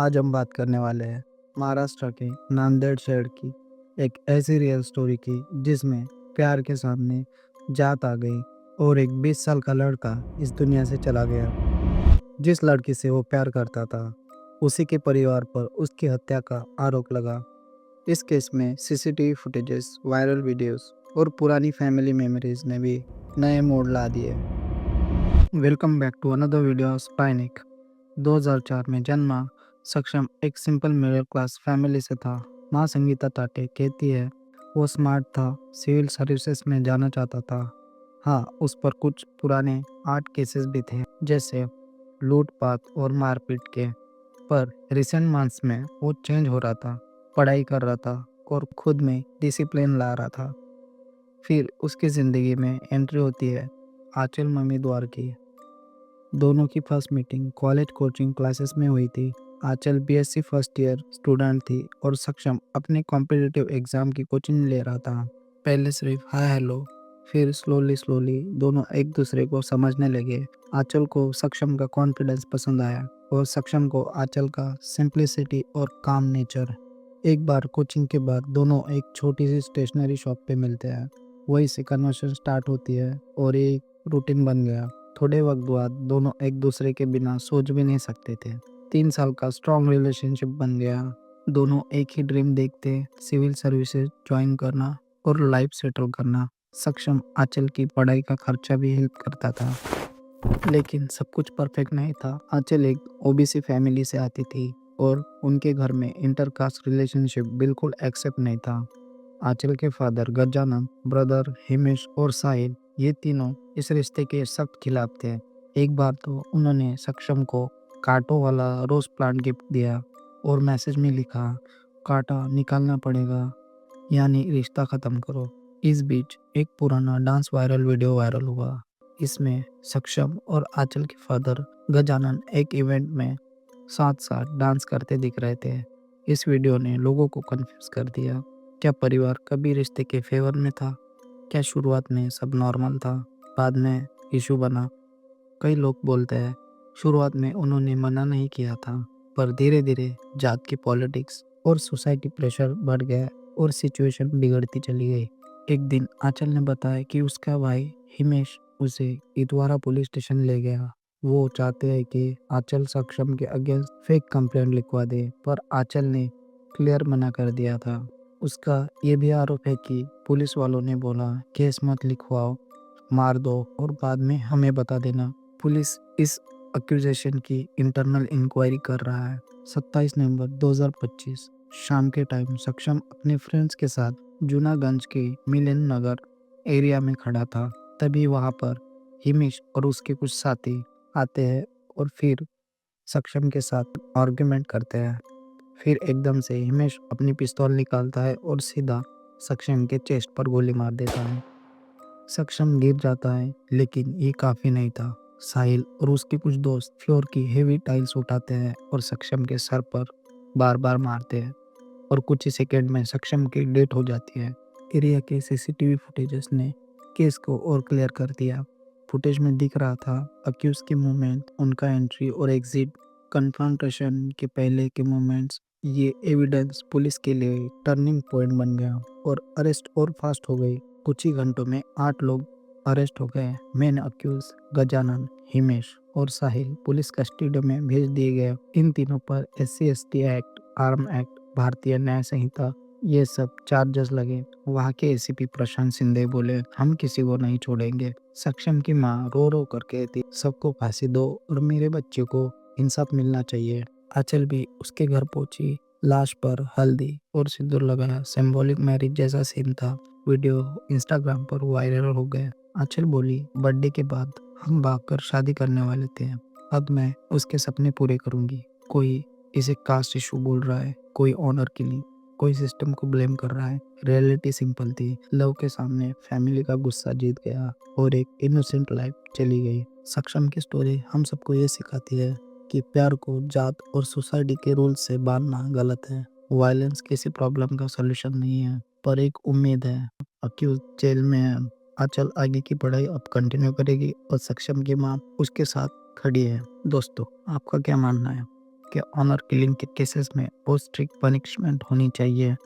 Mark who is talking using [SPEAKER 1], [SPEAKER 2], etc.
[SPEAKER 1] आज हम बात करने वाले हैं महाराष्ट्र के नांदेड़ शहर की एक ऐसी रियल स्टोरी की जिसमें प्यार के सामने जात आ गई और एक 20 साल का लड़का इस दुनिया से चला गया। जिस लड़की से वो प्यार करता था उसी के परिवार पर उसकी हत्या का आरोप लगा। इस केस में सीसीटीवी फुटेजेस, वायरल वीडियोस और पुरानी फैमिली मेमोरीज ने भी नए मोड़ ला दिए। Welcome back to another video Spinic. 2004 में जन्मा सक्षम एक सिंपल मिडिल क्लास फैमिली से था। माँ संगीता टाटे कहती है वो स्मार्ट था, सिविल सर्विसेज में जाना चाहता था। हाँ, उस पर कुछ पुराने आर्ट केसेस भी थे, जैसे लूटपाट और मारपीट के। पर रिसेंट मंथ्स में वो चेंज हो रहा था, पढ़ाई कर रहा था और खुद में डिसिप्लिन ला रहा था। फिर उसकी ज़िंदगी में एंट्री होती है आंचल मम्मी द्वार की। दोनों की first meeting college coaching classes में हुई थी। आंचल बीएससी फर्स्ट ईयर स्टूडेंट थी और सक्षम अपने कॉम्पिटिटिव एग्जाम की कोचिंग ले रहा था। पहले सिर्फ हाय हेलो, फिर स्लोली स्लोली दोनों एक दूसरे को समझने लगे। आंचल को सक्षम का कॉन्फिडेंस पसंद आया और सक्षम को आंचल का सिंप्लिसिटी और काम नेचर। एक बार कोचिंग के बाद दोनों एक छोटी सी स्टेशनरी शॉप पे मिलते हैं। वहीं से कन्वर्सेशन स्टार्ट होती है और एक रूटीन बन गया। थोड़े वक्त बाद दोनों एक दूसरे के बिना सोच भी नहीं सकते थे। 3 साल का स्ट्रॉन्ग रिलेशनशिप बन गया। दोनों एक ही ड्रीम देखते, सिविल सर्विसेज ज्वाइन करना और लाइफ सेटल करना। सक्षम आंचल की पढ़ाई का खर्चा भी हेल्प करता था, लेकिन सब कुछ परफेक्ट नहीं था। आंचल एक ओबीसी फैमिली से आती थी और उनके घर में इंटरकास्ट रिलेशनशिप बिल्कुल एक्सेप्ट नहीं था। आंचल के फादर गजानन, ब्रदर हिमेश और साहिल, ये तीनों इस रिश्ते के सख्त खिलाफ थे। एक बार तो उन्होंने सक्षम को कांटों वाला रोज प्लांट गिफ्ट दिया और मैसेज में लिखा, कांटा निकालना पड़ेगा यानी रिश्ता खत्म करो। इस बीच एक पुराना डांस वायरल वीडियो वायरल हुआ। इसमें सक्षम और आंचल के फादर गजानन एक इवेंट में साथ साथ डांस करते दिख रहे थे। इस वीडियो ने लोगों को कंफ्यूज कर दिया। क्या परिवार कभी रिश्ते के फेवर में था? क्या शुरुआत में सब नॉर्मल था, बाद में इशू बना? कई लोग बोलते हैं शुरुआत में उन्होंने मना नहीं किया था, पर धीरे धीरे जात की पॉलिटिक्स और सोसाइटी प्रेशर बढ़ गया और सिचुएशन बिगड़ती चली गई। एक दिन आंचल ने बताया कि उसका भाई हिमेश उसे इतवारा पुलिस स्टेशन ले गया। वो चाहते हैं कि आंचल सक्षम के अगेंस्ट फेक कंप्लेंट लिखवा दे, पर आंचल ने क्लियर मना कर दिया था। उसका ये भी आरोप है कि पुलिस वालों ने बोला केस मत लिखवाओ, मार दो और बाद में हमें बता देना। पुलिस इस एक्यूजेशन की इंटरनल इंक्वायरी कर रहा है। 27 नवंबर 2025 शाम के टाइम सक्षम अपने फ्रेंड्स के साथ जूनागंज के मिलन नगर एरिया में खड़ा था। तभी वहां पर हिमेश और उसके कुछ साथी आते हैं और फिर सक्षम के साथ आर्ग्यूमेंट करते हैं। फिर एकदम से हिमेश अपनी पिस्तौल निकालता है और सीधा सक्षम के चेस्ट पर गोली मार देता है। सक्षम गिर जाता है, लेकिन ये काफी नहीं था। साहिल और उसके कुछ दोस्त फ्लोर की हेवी टाइल्स उठाते हैं और सक्षम के सर पर बार बार मारते हैं और कुछ ही सेकंड में सक्षम की डेथ हो जाती है। एरिया के सीसीटीवी फुटेजेस ने केस को और क्लियर कर दिया। फुटेज में दिख रहा था अक्यूज के मूवमेंट, उनका एंट्री और एग्जिट, कन्फ्रंटेशन के पहले के मूवमेंट्स। ये एविडेंस पुलिस के लिए टर्निंग पॉइंट बन गया और अरेस्ट और फास्ट हो गई। कुछ ही घंटों में 8 लोग अरेस्ट हो गए। मेन अक्यूज गजानन, हिमेश और साहिल पुलिस कस्टडी में भेज दिए गए। इन तीनों पर SC/ST एक्ट, आर्म एक्ट, भारतीय न्याय संहिता, ये सब चार्जेस लगे। वहाँ के एसीपी प्रशांत सिंधे बोले, हम किसी को नहीं छोड़ेंगे। सक्षम की माँ रो रो कर कहती, सबको फांसी दो और मेरे बच्चे को इंसाफ मिलना चाहिए। आंचल भी उसके घर पहुंची। लाश पर हल्दी और सिंदूर लगाया। सिंबॉलिक मैरिज जैसा सीन था। वीडियो इंस्टाग्राम पर वायरल हो गया। आंचल बोली, बर्थडे के बाद हम भागकर शादी करने वाले थे, अब मैं उसके सपने पूरे करूंगी। कोई इसे कास्ट इशू बोल रहा है, कोई ऑनर किलिंग, कोई सिस्टम को ब्लेम कर रहा है। रियलिटी सिंपल थी। लव के सामने फैमिली का गुस्सा जीत गया और एक इनोसेंट लाइफ चली गई। सक्षम की स्टोरी हम सबको ये सिखाती है कि प्यार को जात और सोसाइटी के रूल से बांधना गलत है। वायलेंस किसी प्रॉब्लम का सलूशन नहीं है, पर एक उम्मीद है। अक्यूज जेल में है। आंचल आगे की पढ़ाई अब कंटिन्यू करेगी और सक्षम की माँ उसके साथ खड़ी है। दोस्तों, आपका क्या मानना है? कि ऑनर किलिंग के केसेस में बहुत स्ट्रिक्ट पनिशमेंट होनी चाहिए।